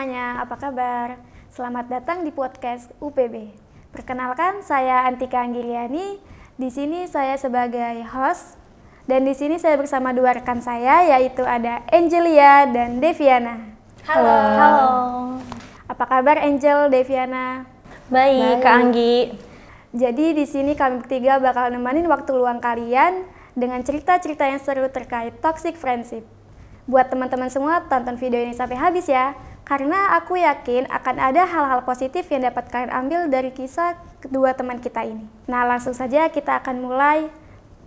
semuanya, apa kabar? Selamat datang di podcast UPB. Perkenalkan, saya Antika Anggiriani. Di sini saya sebagai host dan di sini saya bersama dua rekan saya, yaitu ada Angelia dan Deviana. Halo. Halo. Apa kabar Angel, Deviana? Baik, Kak Anggi. Jadi di sini kami bertiga bakal nemenin waktu luang kalian dengan cerita-cerita yang seru terkait toxic friendship. Buat teman-teman semua, tonton video ini sampai habis ya, karena aku yakin akan ada hal-hal positif yang dapat kalian ambil dari kisah kedua teman kita ini. Nah, langsung saja kita akan mulai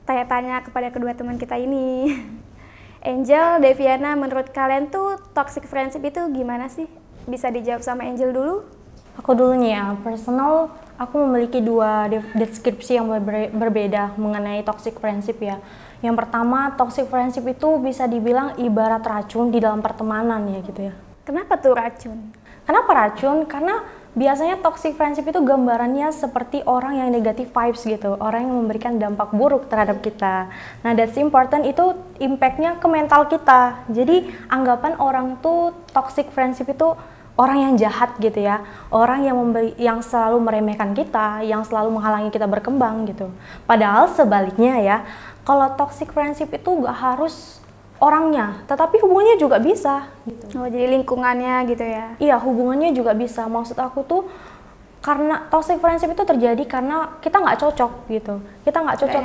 tanya-tanya kepada kedua teman kita ini. Angel, Deviana, menurut kalian tuh toxic friendship itu gimana sih? Bisa dijawab sama Angel dulu? Aku dulunya ya, personal aku memiliki dua deskripsi yang berbeda mengenai toxic friendship ya. Yang pertama, toxic friendship itu bisa dibilang ibarat racun di dalam pertemanan ya gitu ya. Kenapa tuh racun? Kenapa racun? Karena biasanya toxic friendship itu gambarannya seperti orang yang negative vibes gitu, orang yang memberikan dampak buruk terhadap kita. Nah, that's important, itu impact-nya ke mental kita. Jadi anggapan orang tuh toxic friendship itu orang yang jahat gitu ya, orang yang selalu meremehkan kita, yang selalu menghalangi kita berkembang gitu. Padahal sebaliknya ya, kalau toxic friendship itu gak harus orangnya, tetapi hubungannya juga bisa gitu. Oh, jadi lingkungannya gitu ya? Iya, hubungannya juga bisa. Maksud aku tuh karena toxic friendship itu terjadi karena kita nggak cocok gitu. Kita nggak cocok,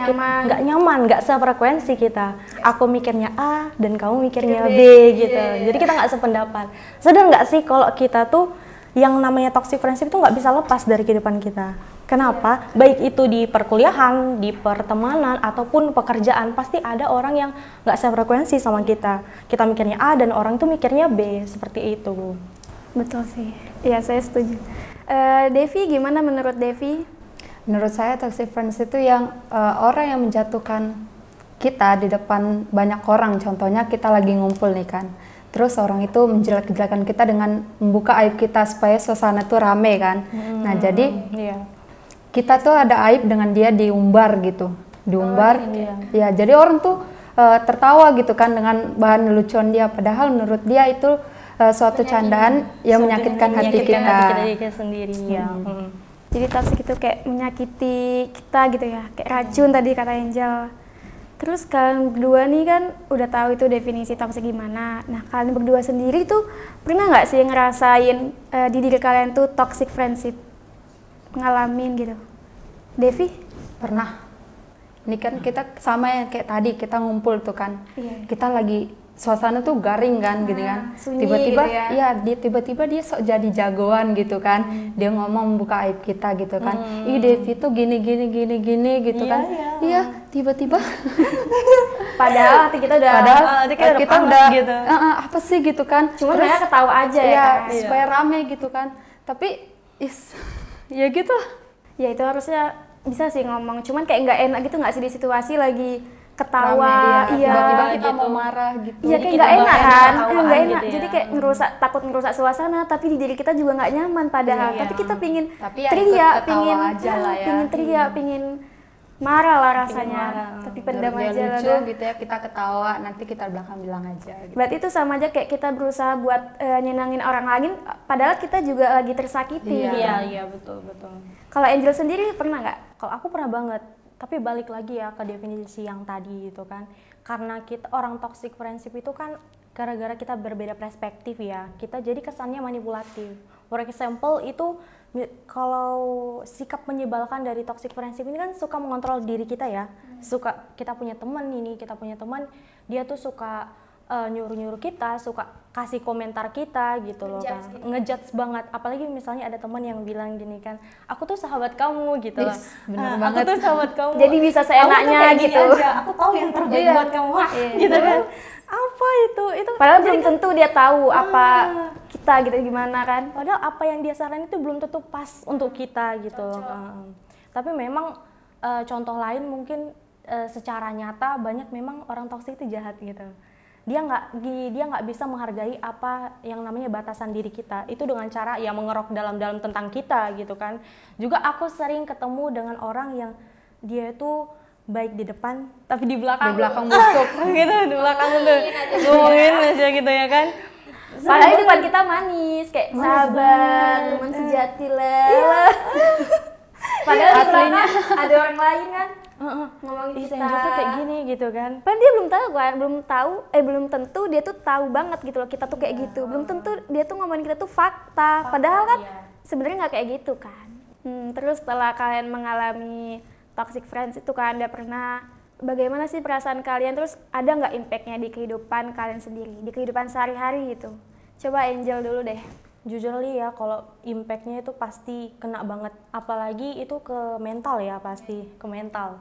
nggak nyaman, nggak sefrekuensi kita. Aku mikirnya A dan kamu mikirnya B gitu. Jadi kita nggak sependapat. Sadar nggak sih kalau kita tuh yang namanya toxic friendship itu nggak bisa lepas dari kehidupan kita. Kenapa? Baik itu di perkuliahan, di pertemanan, ataupun pekerjaan, pasti ada orang yang nggak sefrekuensi sama kita. Kita mikirnya A dan orang itu mikirnya B, seperti itu. Betul sih. Iya, saya setuju. Devi, gimana menurut Devi? Menurut saya toxic friends itu yang orang yang menjatuhkan kita di depan banyak orang. Contohnya kita lagi ngumpul nih kan, terus orang itu menjelek-jelekan kita dengan membuka aib kita supaya suasana tuh rame kan. Nah jadi kita tuh ada aib dengan dia diumbar gitu, diumbar. Ya jadi orang tuh tertawa gitu kan dengan bahan lelucon dia, padahal menurut dia itu suatu candaan yang menyakitkan hati kita sendiri. Jadi toxic itu kayak menyakiti kita gitu ya, kayak racun tadi kata Angel. Terus kalian berdua nih kan udah tahu itu definisi toxic gimana. Nah, kalian berdua sendiri tuh pernah nggak sih ngerasain di diri kalian tuh toxic friendship? Ngalamin gitu. Devi? Pernah. Ini kan kita sama yang kayak tadi, kita ngumpul tuh kan. Kita lagi suasana tuh garing kan gitu kan, tiba-tiba gitu ya. Tiba-tiba dia sok jadi jagoan gitu kan, dia ngomong membuka aib kita gitu kan, ih Devi tuh gini gitu kan, iya tiba-tiba padahal hati kita udah gitu. Apa sih gitu kan, cuma mereka ketawa aja ya kan? Supaya rame gitu kan, tapi ya gitu lah. Ya itu harusnya bisa sih ngomong, cuman kayak nggak enak gitu nggak sih di situasi lagi ketawa, tiba-tiba kita mau marah gitu. Iya, kayak nggak enak kan, nggak enak. Gitu ya. Jadi kayak takut ngerusak suasana, tapi di diri kita juga nggak nyaman padahal. Tapi kita pingin teriak, pingin marah lah rasanya. Tapi pendam aja lah. Gitu ya, kita ketawa, nanti kita belakang bilang aja. Gitu. Berarti itu sama aja kayak kita berusaha buat nyenangin orang lain, padahal kita juga lagi tersakiti. Iya, betul. Kalau Angel sendiri pernah nggak? Kalau aku pernah banget. Tapi balik lagi ya ke definisi yang tadi itu kan, karena kita orang toxic friendship itu kan gara-gara kita berbeda perspektif ya, kita jadi kesannya manipulatif. For example itu kalau sikap menyebalkan dari toxic friendship ini kan suka mengontrol diri kita ya, suka kita punya teman dia tuh suka nyuruh-nyuruh kita, suka kasih komentar kita gitu loh kan, ngejudge banget. Apalagi misalnya ada teman yang bilang gini kan, aku tuh sahabat kamu gitu loh. Bener banget. Aku tuh sahabat kamu. Jadi bisa seenaknya gitu. Aku tahu yang terbaik buat kamu, gitu kan. Apa itu? Padahal belum tentu dia tahu apa kita gitu gimana kan. Padahal apa yang dia saranin itu belum tentu pas untuk kita gitu loh. Tapi memang contoh lain mungkin secara nyata banyak memang orang toksik itu jahat gitu. Dia nggak bisa menghargai apa yang namanya batasan diri kita itu dengan cara ya mengerok dalam tentang kita gitu kan. Juga aku sering ketemu dengan orang yang dia itu baik di depan tapi di belakang busuk gitu, di belakang tuh ngomongin aja gitu ya kan. Padahal di depan kita manis, kayak sahabat, teman sejati lah. Iya. Padahal di belakang ada orang lain kan ngomongin Ih, kita. Angel tuh kayak gini gitu kan. Padahal dia belum tahu kan, belum tentu dia tuh tahu banget gitu loh kita tuh kayak gitu. Belum tentu dia tuh ngomongin kita tuh fakta. Padahal kan sebenarnya nggak kayak gitu kan. Terus setelah kalian mengalami toxic friends itu kan, udah pernah, bagaimana sih perasaan kalian? Terus ada nggak impactnya di kehidupan kalian sendiri, di kehidupan sehari-hari gitu? Coba Angel dulu deh. Jujur li ya, kalau impactnya itu pasti kena banget. Apalagi itu ke mental ya, pasti ke mental.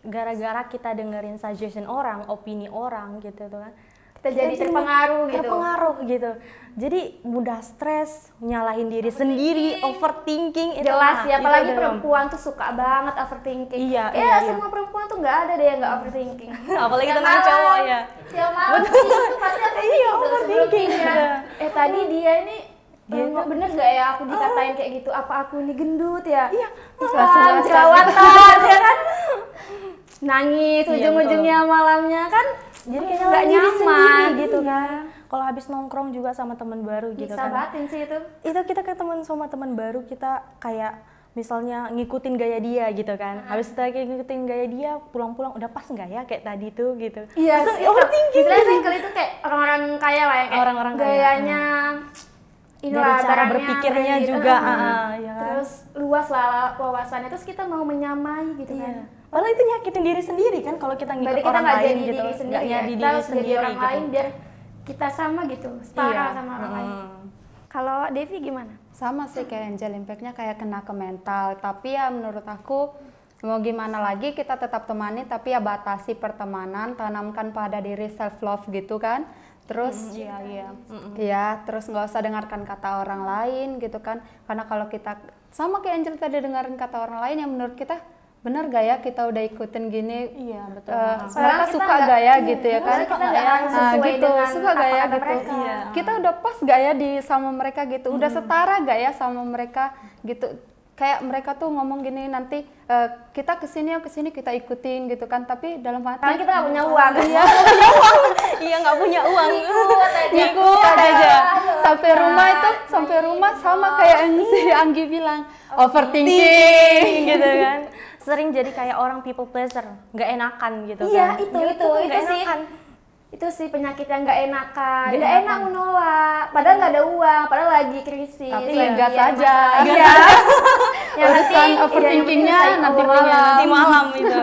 Gara-gara kita dengerin suggestion orang, opini orang gitu tuh kan. Kita jadi terpengaruh gitu. Terpengaruh gitu. Jadi mudah stres, nyalahin diri sendiri, overthinking. Jelas ya, apalagi itu perempuan tuh suka banget overthinking. Iya, ya, iya. semua perempuan tuh nggak ada deh yang nggak overthinking. Apalagi Tiap tentang malam, cowok ya. Tiap malam itu pasti Iya, overthinking. overthinking, Ya. Tadi dia ini Dia bener gak ya aku dikatain kayak gitu? Apa aku ini gendut ya? Iya, Malam jerawatan ya kan? Nangis Iya, ujung-ujungnya malamnya kan? jadi kayak nggak nyalahin diri nyaman sendiri gitu kan. Kalau habis nongkrong juga sama teman baru gitu kan. Disabatin sih itu. Itu kita ketemu sama teman baru, kita kayak misalnya ngikutin gaya dia gitu kan. Habis kita kayak ngikutin gaya dia, pulang-pulang udah pas nggak ya kayak tadi tuh gitu. Iya, overthinking. Istilahnya single itu kayak orang-orang kaya lah ya, kayak Orang-orang kaya. gayanya inilah Dari cara barangnya, berpikirnya branded, juga, ya kan? Terus luas lah wawasannya, terus kita mau menyamai gitu kan. Padahal itu nyakitin diri sendiri kan kalau kita ngikut Berarti kita orang nggak lain jadi gitu. diri sendiri Nggak ya, jadi kita diri harus jadi sendiri orang gitu. lain biar kita sama gitu, setara Iya. sama orang lain. Kalau Devi gimana? Sama sih kayak Angel, impactnya kayak kena ke mental. Tapi ya menurut aku mau gimana lagi, kita tetap temani, tapi ya batasi pertemanan, tanamkan pada diri self love gitu kan. Terus ya terus nggak usah dengarkan kata orang lain gitu kan. Karena kalau kita sama kayak Angel tadi dengerin kata orang lain, yang menurut kita bener gak ya kita udah ikutin gini. Iya, betul. Mereka kita suka nggak- gak ya iya, gitu ya kan. kita nggak harus Nah, sesuai gitu, dengan suka gak ya apa kata gitu. mereka. Iya. Kita udah pas gak ya di sama mereka gitu. Udah setara gak ya sama mereka gitu. Kayak mereka tuh ngomong gini, nanti kita kesini kita ikutin gitu kan. Tapi dalam hati Karena kita nggak punya uang. Iya. Iya, nggak punya uang. Ikut aja. Sampai rumah sama kayak yang si Anggi bilang, overthinking gitu kan. Sering jadi kayak orang people pleaser, nggak enakan gitu Iya, kan. itu nggak sih. enakan. Itu sih penyakit yang nggak enakan. Nggak Nggak enak menolak, padahal nggak ada uang, padahal lagi krisis. Tapi lagi gas ada aja. masalah. Iya. Yang Urusan penting overthinkingnya iya, yang nanti penting malam. Nanti malam itu.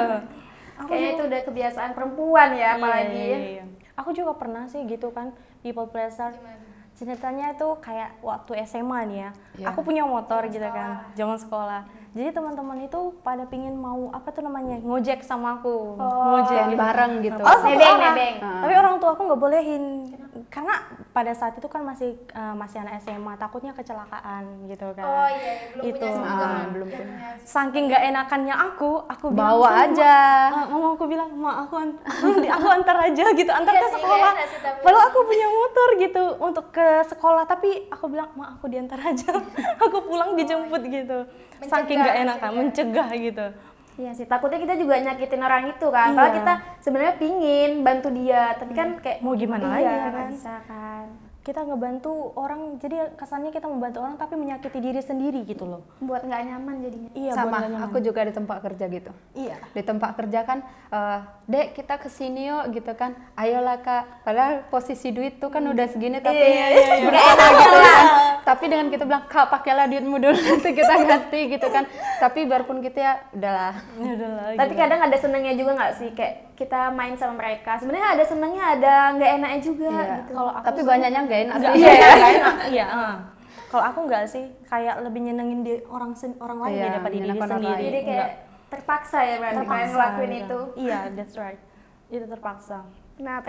Kayaknya itu udah kebiasaan perempuan ya, apalagi. Iya. Aku juga pernah sih gitu kan, people pleaser. Ceritanya itu kayak waktu SMA nih ya. Iya. Aku punya motor gitu kan, zaman sekolah. Jadi teman-teman itu pada pingin mau apa tuh namanya, ngojek sama aku. Ngojek gitu. bareng gitu. Oh, satu Nebeng, orang. nebeng. Tapi orang tua aku nggak bolehin. Karena pada saat itu kan masih anak SMA, takutnya kecelakaan gitu kan. Oh iya, belum Itu. punya SIM. Belum punya. Saking nggak enakannya aku bilang Bawa sama aja. mama aku bilang, aku antar aja gitu, antar Iya ke sih, sekolah. enak sih, tapi- Padahal aku punya motor gitu untuk ke sekolah, tapi aku bilang, aku diantar aja. Aku pulang dijemput gitu. Saking nggak enakan, mencegah gitu. Iya sih, takutnya kita juga nyakitin orang itu kan. Kalau Iya. kita sebenarnya pingin bantu dia, tapi kan kayak Mau gimana iya, lagi ya nggak kan? bisa kan. Kita ngebantu orang, jadi kesannya kita membantu orang tapi menyakiti diri sendiri gitu loh. Buat nggak nyaman jadinya. Iya, buat Sama, nggak nyaman. aku juga di tempat kerja gitu. Iya. Di tempat kerja kan, Dek kita kesini yuk gitu kan, ayolah Kak. Padahal posisi duit tuh kan udah segini tapi berusaha gitu ya kan. Tapi dengan kita bilang, Kak pakailah duitmu dulu nanti kita ganti gitu kan. Tapi biarpun kita ya udahlah. Ya udahlah. Tapi kadang ada senengnya juga nggak sih, kayak kita main sama mereka. Sebenarnya ada senengnya, ada nggak enaknya juga Iya. gitu. Kalau aku Tapi sih- banyaknya nggak enak Nggak, sih. iya, nggak enak. Iya. Kalau aku nggak sih, kayak lebih nyenengin di orang lain Iya, daripada diri menyenangkan orang sendiri. lain. Jadi kayak terpaksa ya berarti kalian ngelakuin gitu. itu. Iya, that's right. Itu terpaksa. Nah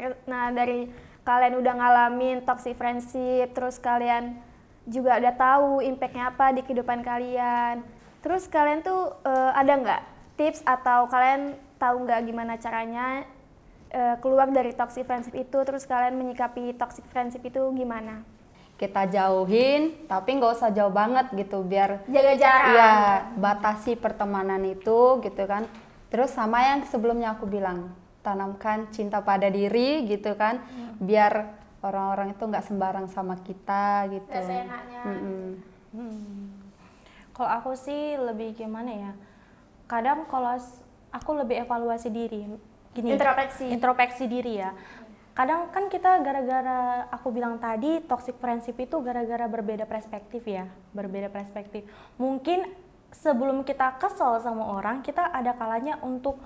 dari kalian udah ngalamin toxic friendship, terus kalian juga udah tahu impactnya apa di kehidupan kalian. Terus kalian tuh ada nggak tips atau kalian tahu nggak gimana caranya keluar dari toxic friendship itu? Terus kalian menyikapi toxic friendship itu gimana? Kita jauhin, tapi nggak usah jauh banget gitu, biar Jaga jarak. iya batasi pertemanan itu gitu kan. Terus sama yang sebelumnya aku bilang, tanamkan cinta pada diri gitu kan, biar orang-orang itu nggak sembarang sama kita gitu. Nggak seenaknya. Kalau aku sih lebih gimana ya? Kadang kalau aku lebih evaluasi diri, gini. Introspeksi diri ya. Kadang kan kita gara-gara aku bilang tadi toxic friendship itu gara-gara berbeda perspektif ya, berbeda perspektif. Mungkin sebelum kita kesel sama orang, kita ada kalanya untuk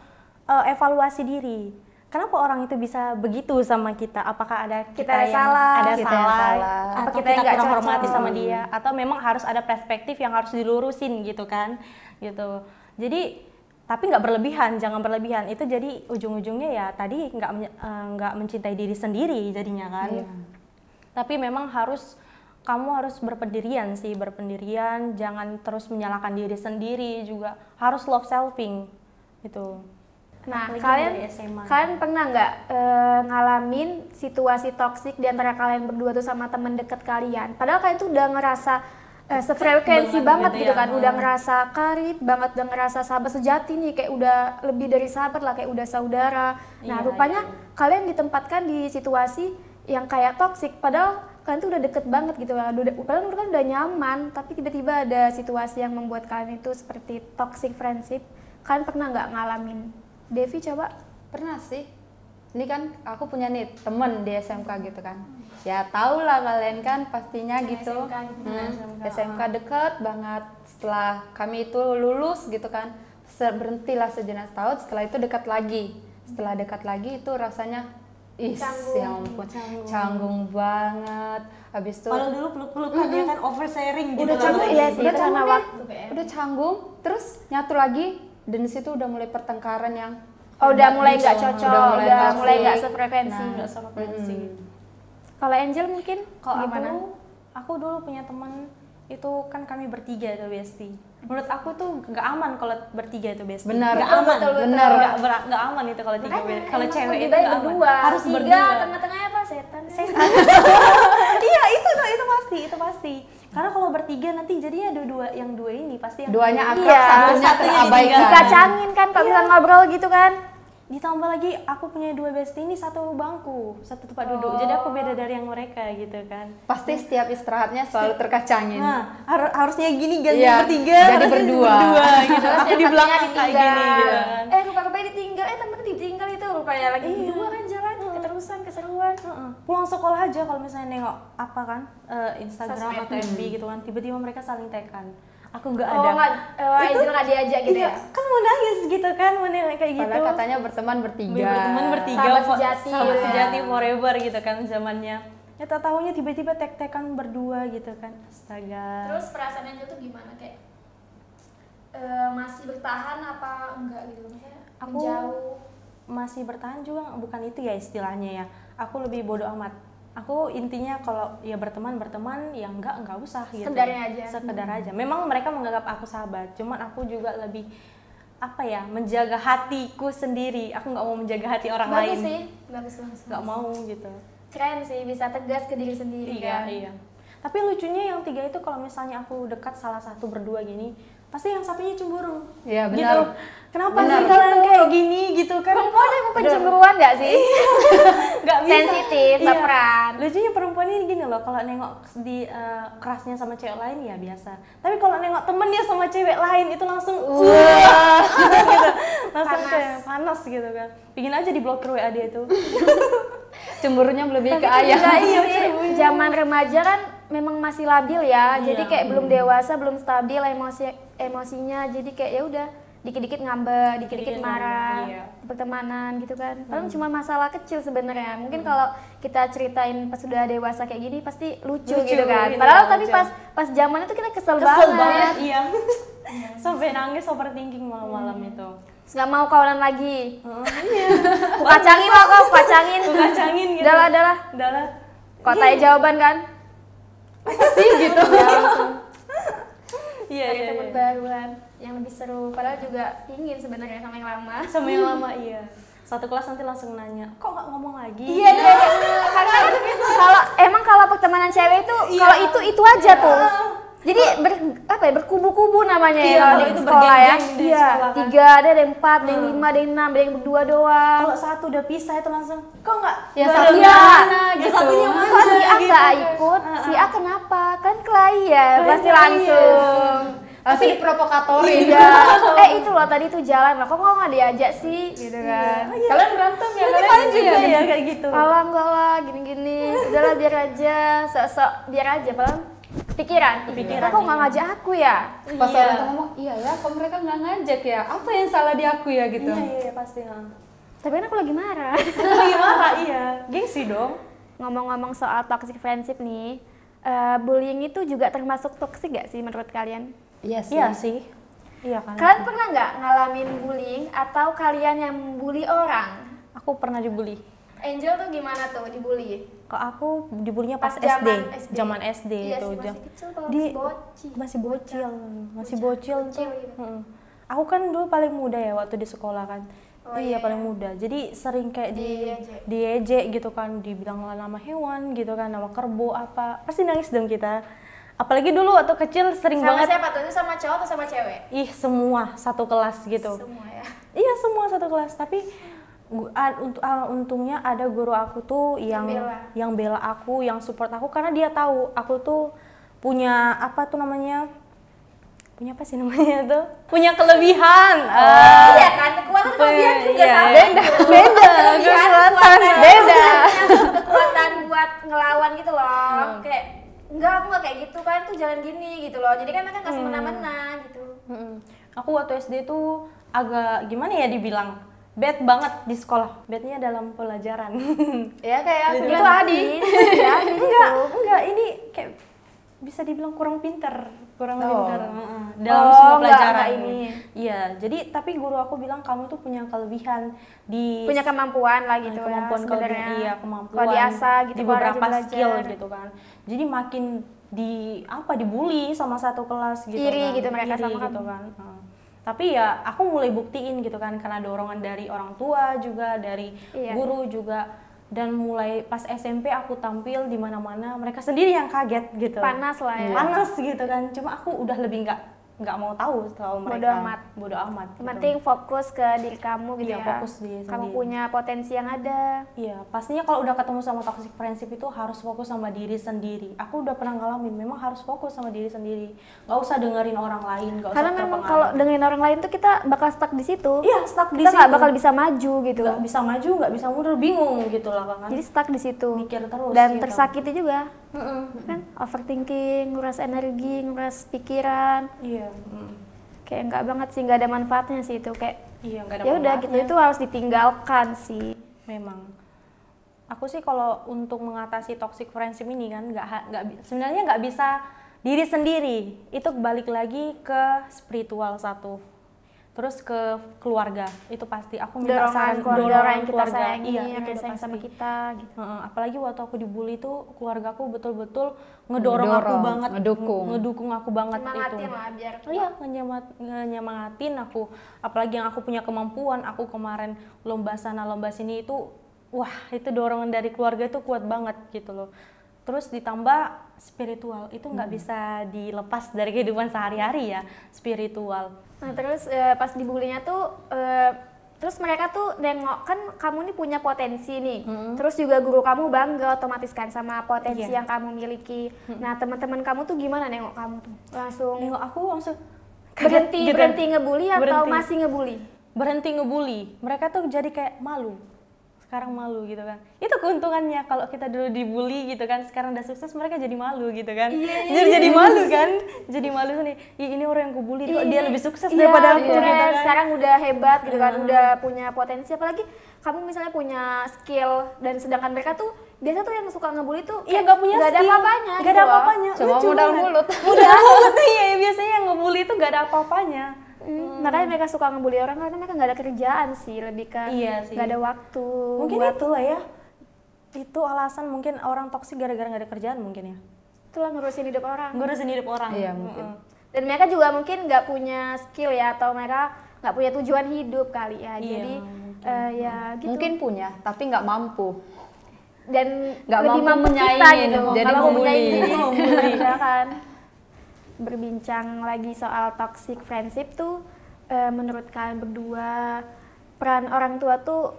evaluasi diri. Kenapa orang itu bisa begitu sama kita? Apakah ada kita yang salah, ada kita salah, yang salah, atau kita kita yang nggak kurang cocok hormati sama dia, atau memang harus ada perspektif yang harus dilurusin gitu kan, gitu. Jadi tapi nggak berlebihan, jangan berlebihan. Itu jadi ujung-ujungnya ya tadi nggak mencintai diri sendiri jadinya kan. Iya. Tapi memang kamu harus berpendirian sih, berpendirian, jangan terus menyalahkan diri sendiri juga, harus love selfing gitu. Nah, Apalagi dari SMA. kalian pernah nggak ngalamin situasi toksik di antara kalian berdua tuh sama temen deket kalian? Padahal kalian tuh udah ngerasa sefrekuensi banget gitu kan, udah ngerasa karib banget, udah ngerasa sahabat sejati nih, kayak udah lebih dari sahabat lah, kayak udah saudara. Nah, rupanya kalian ditempatkan di situasi yang kayak toksik, padahal kalian tuh udah deket banget gitu kan, padahal kan udah nyaman, tapi tiba-tiba ada situasi yang membuat kalian itu seperti toxic friendship. Kalian pernah nggak ngalamin? Devi coba. Pernah sih. Ini kan aku punya nih temen di SMK gitu kan. Ya tau lah kalian kan pastinya gitu. SMK deket banget. Setelah kami itu lulus gitu kan, berhentilah sejenak tahun. Setelah itu dekat lagi. Setelah dekat lagi itu rasanya ya ampun, canggung banget. Habis itu Kalau dulu peluk-pelukan dia kan oversharing gitu. Udah canggung, iya sih, udah itu karena canggung, waktu udah canggung, terus nyatu lagi, dan di situ udah mulai pertengkaran yang udah mulai nggak cocok, udah mulai nggak toxic. sefrekuensi. Nggak sefrekuensi. Kalau Angel mungkin Kalau gimana? aku dulu punya teman itu kan kami bertiga itu bestie. Menurut aku tuh nggak aman kalau bertiga itu bestie. Benar, nggak aman, betul. benar. Nggak aman itu kalau tiga. Makanya Kalau emang cewek lebih itu baik nggak aman. berdua. Harus Tiga, berdua. tengah-tengahnya apa setan? Iya itu pasti. Karena kalau bertiga nanti jadinya yang dua ini pasti yang duanya akrab, Iya, satunya satunya terabaikan. Dikacangin kan kalau misalnya ngobrol gitu kan. Ditambah lagi aku punya dua bestie ini satu bangku, satu tempat duduk. Jadi aku beda dari yang mereka gitu kan. Pasti setiap istirahatnya selalu terkacangin. Nah, harusnya gini ganti Iya, bertiga, jadi harusnya berdua. gitu. Aku di belakang kayak gini gitu kan. Rupa-rupanya ditinggal, temen ditinggal itu rupanya lagi berdua kan jalan keterusan keseruan. Pulang sekolah aja kalau misalnya nengok apa kan Instagram Sosmed. atau FB gitu kan, tiba-tiba mereka saling tag-an. Aku nggak ada. Angel nggak diajak gitu Iya, ya? kan mau nangis gitu kan, mau nengok kayak gitu. Padahal katanya berteman bertiga. Berteman bertiga, Sahabat sejati, sahabat ya. sejati forever gitu kan zamannya. Ya tak tahunya tiba-tiba tag-tagan berdua gitu kan. Astaga. Terus perasaan Angel tuh gimana? Kayak masih bertahan apa enggak gitu? Maksudnya Aku menjauh. masih bertahan juga bukan itu ya istilahnya ya. Aku lebih bodoh amat. Aku intinya kalau ya berteman ya enggak usah gitu. Sekedarnya aja. Sekedar aja. Memang mereka menganggap aku sahabat, cuman aku juga lebih apa ya, menjaga hatiku sendiri. Aku nggak mau menjaga hati orang Bagus lain. sih, bagus. Nggak mau gitu. Keren sih, bisa tegas ke diri sendiri kan. Iya. Tapi lucunya yang tiga itu kalau misalnya aku dekat salah satu berdua gini, pasti yang satunya cemburu. Iya, benar. Gitu. Kenapa Benar. sih kalian kayak gini gitu kan? Perempuan emang pencemburuan nggak sih? Nggak bisa. Sensitif, Iya. baperan. Lucunya perempuan ini gini loh, kalau nengok di kerasnya sama cewek lain ya biasa. Tapi kalau nengok temennya sama cewek lain itu langsung gitu. Langsung Panas. kayak panas gitu kan. Bikin aja di blokir WA dia itu. Cemburunya lebih ke Tapi ayah. juga iya sih, zaman remaja kan memang masih labil ya. Iya. Jadi kayak belum dewasa, belum stabil emosinya. Jadi kayak ya udah dikit-dikit ngambek, dikit-dikit Dikit-dikit marah, ngambek, iya. di pertemanan gitu kan. Padahal cuma masalah kecil sebenarnya. Mungkin kalau kita ceritain pas sudah dewasa kayak gini pasti lucu gitu kan. gitu, Padahal tapi lucu. pas zaman itu kita kesel Kesel banget. banget, iya. Sampai nangis overthinking malam-malam itu. Terus nggak mau kawanan lagi. Iya. Ku kacangin lah kau, ku kacangin. Aku kacangin gitu. Udahlah. Udahlah. Kok tanya jawaban kan? Sih gitu. Ya langsung Iya, cari iya. teman baruan yang lebih seru. Padahal juga pingin sebenarnya sama yang lama. Sama yang lama iya. Satu kelas nanti langsung nanya, kok nggak ngomong lagi? Iya. Karena kalau pertemanan cewek itu Iya. kalau itu aja tuh. Jadi berkubu-kubu namanya Iya, ya kalau di itu sekolah ya. bergeng-geng di Iya, sekolah kan. 3 ada yang 4, ada yang 5, ada yang 6, ada yang berdua doang. Kalau satu udah pisah itu langsung, kok nggak? Ya bareng satunya ya? mana Ya gitu. satunya mana? Kok si A gitu. nggak ikut? Si A kenapa? Kan kelahi ya, pasti kelahi, langsung. Langsung diprovokatorin. Iya. Itu loh tadi tuh jalan lah. Kok nggak diajak sih? Gitu kan. Kalian berantem ya? Kalian Kalian juga ya kayak gitu. Alah enggak lah, gini-gini. Udahlah biar aja, sok-sok biar aja, padahal pikiran. Pikiran, Kok nggak iya. ngajak aku ya? Pas orang tuh ngomong, iya ya, kok mereka nggak ngajak ya? Apa yang salah di aku ya gitu? Iya pasti. Tapi kan aku lagi marah. Lagi marah iya, gengsi dong. Ngomong-ngomong soal toxic friendship nih, bullying itu juga termasuk toxic gak sih menurut kalian? Iya sih. Iya sih. Iya kan. Kalian pernah nggak ngalamin bullying atau kalian yang bully orang? Aku pernah dibully. Angel tuh gimana tuh dibully? Kalau aku dibulinya pas, Pas zaman SD. Zaman SD Iya itu. sih, masih kecil kalau Di- masih bocil. masih bocil Bocil tuh. gitu. Aku kan dulu paling muda ya waktu di sekolah kan. Oh, iya iya. paling muda. Jadi sering kayak Diejek. diejek gitu kan, dibilang nama hewan gitu kan, nama kerbau apa. Pasti nangis dong kita. Apalagi dulu waktu kecil sering Sama banget. siapa tuh? Itu sama cowok atau sama cewek? Ih, semua satu kelas gitu. Semua ya. Iya, semua satu kelas, tapi untungnya ada guru aku tuh yang bela aku, yang support aku karena dia tahu aku tuh punya apa tuh namanya? Punya apa sih namanya tuh? Punya kelebihan. Iya kan, kekuatan kelebihan juga iya. sama. Beda, kekuatan beda. Kekuatan buat ngelawan gitu loh. Kayak enggak, aku nggak kayak gitu kan, tuh jalan gini gitu loh. Jadi kan mereka nggak semena-mena gitu. Aku waktu SD tuh agak gimana ya dibilang bad banget di sekolah. Badnya dalam pelajaran. Ya kayak aku Gitu gitu kan. Adi. Ya, gitu. enggak, ini kayak bisa dibilang kurang pinter dalam Oh, semua enggak pelajaran ini. Iya, jadi tapi guru aku bilang kamu tuh punya kelebihan di Punya kemampuan lah gitu kemampuan ya sebenarnya. iya kemampuan Kalau diasah gitu di kalau rajin beberapa belajar. skill gitu kan. Jadi makin dibully sama satu kelas gitu Iri kan. gitu mereka Iri sama gitu kamu. kan. Tapi ya aku mulai buktiin gitu kan karena dorongan dari orang tua juga, dari Iya. guru juga. Dan mulai pas SMP aku tampil di mana-mana, mereka sendiri yang kaget gitu. Panas lah ya. Panas gitu kan. Cuma aku udah lebih nggak mau tahu mereka. Bodo amat. Yang penting fokus ke diri kamu gitu Iya, ya. fokus diri Kamu sendiri. punya potensi yang ada. Iya, pastinya kalau udah ketemu sama toxic friendship itu harus fokus sama diri sendiri. Aku udah pernah ngalamin, memang harus fokus sama diri sendiri. Nggak usah dengerin orang lain, nggak usah Karena memang terpengaruh. kalau dengerin orang lain tuh kita bakal stuck di situ. Iya, stuck di Kita nggak situ. bakal bisa maju gitu. Nggak bisa maju, nggak bisa mundur, bingung gitu lah kan. Jadi stuck di situ. Mikir terus Dan gitu. tersakiti juga. Mm-mm. Kan overthinking, nguras energi, nguras pikiran. Iya, Kayak nggak banget sih, nggak ada manfaatnya sih itu. Kayak iya nggak ada ya udah gitu, manfaatnya. itu harus ditinggalkan sih. Memang. Aku sih kalau untuk mengatasi toxic friendship ini kan sebenarnya nggak bisa diri sendiri. Itu balik lagi ke spiritual satu. Terus ke keluarga, itu pasti aku minta Dorongan saran keluarga orang yang kita keluarga. sayangi, Iya, yang itu udah sayang sama pasti. kita gitu. Apalagi waktu aku dibully tuh keluargaku betul-betul ngedorong aku Ngedorong, banget, ngedukung aku banget Semangatin itu. lah biar Iya, nyemangatin aku. Apalagi yang aku punya kemampuan, aku kemarin lomba sana lomba sini itu, wah itu dorongan dari keluarga itu kuat banget gitu loh. Terus ditambah spiritual, itu nggak bisa dilepas dari kehidupan sehari-hari ya, spiritual. Nah terus pas dibulinya tuh terus mereka tuh nengok kan kamu nih punya potensi nih. Terus juga guru kamu bangga otomatis kan sama potensi Iya. yang kamu miliki. Nah teman-teman kamu tuh gimana nengok kamu tuh? Langsung Nengok aku langsung berhenti gitu. berhenti ngebully atau Berhenti. masih ngebully? Berhenti ngebully. Mereka tuh jadi kayak malu. Sekarang malu gitu kan. Itu keuntungannya kalau kita dulu dibully gitu kan, sekarang udah sukses mereka jadi malu gitu kan. Jadi malu kan. Jadi malu nih. Ini orang yang kubully kok dia lebih sukses daripada aku keren. gitu kan. Sekarang udah hebat gitu kan, udah punya potensi, apalagi kamu misalnya punya skill dan sedangkan mereka tuh biasa tuh yang suka ngebully tuh Iya nggak punya nggak ada skill. apa-apanya Nggak gitu ada loh. apa-apanya. Cuma Lucu modal banget. mulut. Modal mulut iya biasanya yang ngebully itu nggak ada apa-apanya. Makanya mereka suka ngebully orang karena mereka nggak ada kerjaan sih, lebih ke Iya sih. nggak ada waktu. Mungkin buat- itu lah ya. Itu alasan mungkin orang toksik gara-gara nggak ada kerjaan mungkin ya. itulah ngurusin hidup orang. Ngurusin hidup orang. Iya, mungkin. Dan mereka juga mungkin nggak punya skill ya, atau mereka nggak punya tujuan hidup kali ya. Iya, Jadi mungkin. ya gitu. Mungkin punya, tapi nggak mampu. Dan nggak lebih mampu mampu kita menyaingin, gitu. jadi Kalau mau membuli. menyaingin, ya kan. berbincang lagi soal toxic friendship tuh, menurut kalian berdua peran orang tua tuh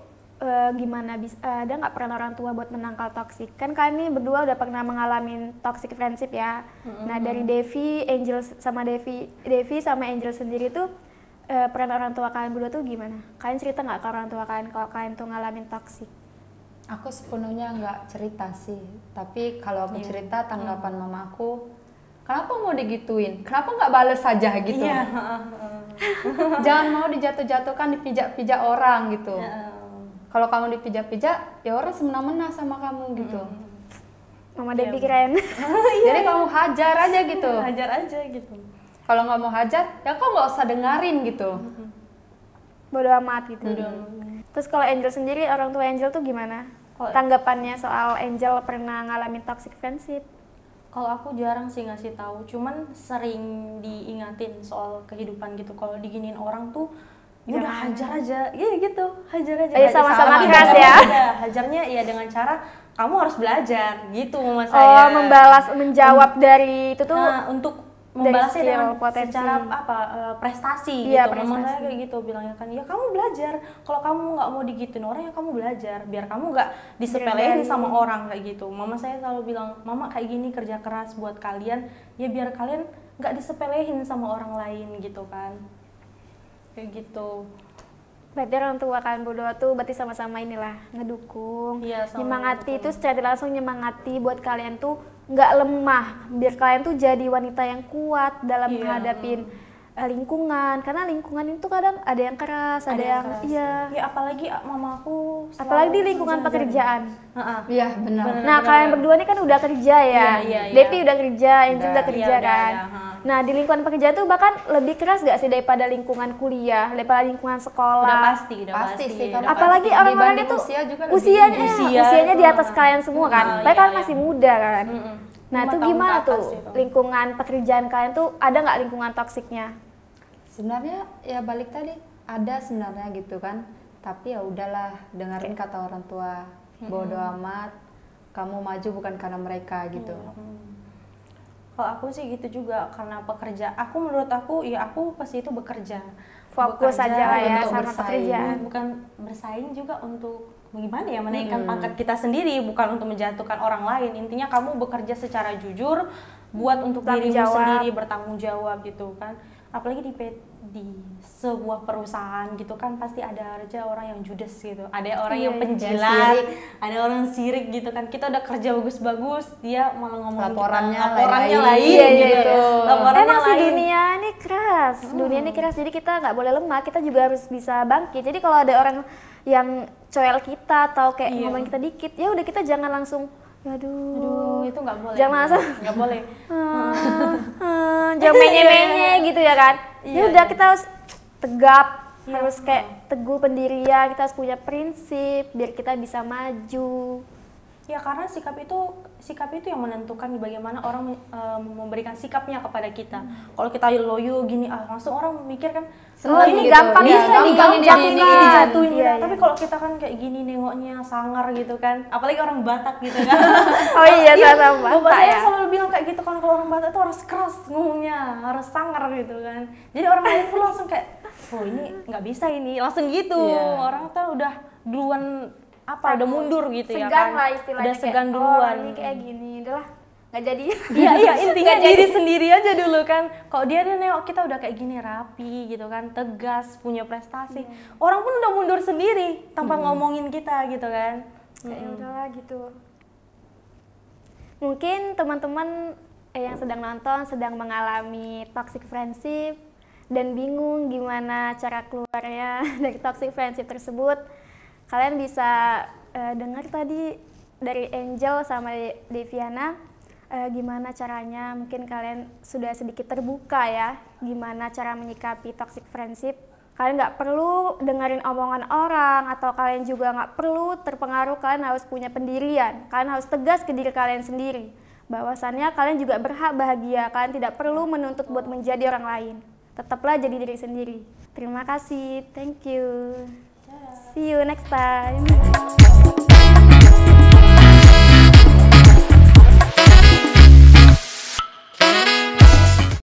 gimana? Ada nggak peran orang tua buat menangkal toxic? Kan kalian ini berdua udah pernah mengalami toxic friendship ya. Nah dari Devi sama Angel sendiri tuh peran orang tua kalian berdua tuh gimana? Kalian cerita nggak ke orang tua kalian kalau kalian tuh ngalamin toxic? Aku sepenuhnya nggak cerita sih, tapi kalau aku cerita tanggapan mamaku, kenapa mau digituin? Kenapa nggak bales saja gitu? Jangan mau dijatuh-jatuhkan, dipijak-pijak orang gitu. Kalau kamu dipijak-pijak, ya orang semena-mena sama kamu gitu. Mama Devi keren. Jadi kamu hajar aja gitu. Hajar aja gitu. Kalau nggak mau hajar, ya kok nggak usah dengerin gitu. Bodo amat gitu. Terus kalau Angel sendiri, orang tua Angel tuh gimana? Tanggapannya soal Angel pernah ngalamin toxic friendship? Kalau aku jarang sih ngasih tahu, cuman sering diingatin soal kehidupan gitu. Kalau diginiin orang tuh, ya udah hajar aja, iya gitu, hajar aja. Sama-sama keras ya. Hajarnya ya dengan cara kamu harus belajar gitu mama saya. Menjawab dari itu tuh. Nah, untuk membalasnya dengan potensi. secara prestasi iya, gitu. Mama saya kayak gitu bilangnya kan, ya kamu belajar. Kalau kamu nggak mau digituin orang, ya kamu belajar biar kamu nggak disepelein sama orang kayak gitu. Mama saya selalu bilang, mama kayak gini kerja keras buat kalian, ya biar kalian nggak disepelein sama orang lain gitu kan, kayak gitu. Berarti orang tua kalian berdua tuh berarti sama-sama inilah ngedukung, nyemangati itu secara langsung nyemangati buat kalian tuh nggak lemah, biar kalian tuh jadi wanita yang kuat dalam menghadapin lingkungan, karena lingkungan itu kadang ada yang keras, ada yang iya. Ya apalagi mamaku. Apalagi di lingkungan pekerjaan. Iya benar. Nah kalian berdua ini kan udah kerja ya, Devi udah kerja, Angel udah kerja kan. Nah di lingkungan pekerjaan tuh bahkan lebih keras gak sih daripada lingkungan kuliah, daripada lingkungan sekolah? Udah pasti sih. Apalagi orang-orang itu usianya di atas kalian semua kan, mereka kan masih muda kan. Nah itu gimana tuh lingkungan pekerjaan kalian tuh, ada nggak lingkungan toksiknya? Sebenarnya ya balik tadi ada sebenarnya gitu kan, tapi ya udahlah dengerin kata orang tua, bodo amat, kamu maju bukan karena mereka gitu. Kalau aku sih gitu juga, karena pekerja. Menurut aku ya aku pasti itu bekerja. Fokus aja lah ya sama bersaing. pekerjaan. Bukan bersaing juga untuk bagaimana ya menaikkan pangkat kita sendiri, bukan untuk menjatuhkan orang lain. Intinya kamu bekerja secara jujur buat untuk dirimu sendiri, bertanggung jawab gitu kan. Apalagi di sebuah perusahaan gitu kan, pasti ada aja orang yang judes gitu, ada orang yang penjilat, ada orang sirik gitu kan. Kita udah kerja bagus-bagus, dia malah ngomong laporannya lain gitu. Emang sih dunia ini keras, jadi kita nggak boleh lemah, kita juga harus bisa bangkit. Jadi kalau ada orang yang coel kita atau kayak ngomongin kita dikit, ya udah kita jangan langsung aduh itu nggak boleh. Jangan langsung nggak boleh. Jangan menye-menye gitu ya kan. Ya udah kita harus tegap, harus kayak teguh pendirian, kita harus punya prinsip biar kita bisa maju. Ya karena sikap itu yang menentukan bagaimana orang memberikan sikapnya kepada kita. Kalau kita loyo gini, langsung orang mikir kan, ini gampang bisa dijatuhin. Tapi kalau kita kan kayak gini nengoknya sangar gitu kan, apalagi orang Batak gitu kan. Oh iya, sama Batak. Bapak saya selalu bilang kayak gitu kan, kalau orang Batak itu harus keras ngomongnya, harus sangar gitu kan. Jadi orang lain pun langsung kayak, oh ini nggak bisa ini, langsung gitu. Orang tuh udah duluan udah mundur gitu ya kan, lah istilahnya, udah segan duluan. Ini kayak gini, udahlah nggak jadi. Iya intinya diri sendiri aja dulu kan. Kalau dia nengok kita udah kayak gini rapi gitu kan, tegas, punya prestasi, orang pun udah mundur sendiri tanpa ngomongin kita gitu kan. Kayak udahlah gitu. Mungkin teman-teman yang sedang nonton sedang mengalami toxic friendship dan bingung gimana cara keluarnya dari toxic friendship tersebut. Kalian bisa dengar tadi dari Angel sama Deviana gimana caranya, mungkin kalian sudah sedikit terbuka ya gimana cara menyikapi toxic friendship. Kalian nggak perlu dengerin omongan orang, atau kalian juga nggak perlu terpengaruh, kalian harus punya pendirian, kalian harus tegas ke diri kalian sendiri bahwasannya kalian juga berhak bahagia, kalian tidak perlu menuntut buat menjadi orang lain. Tetaplah jadi diri sendiri. Terima kasih, thank you. See you next time.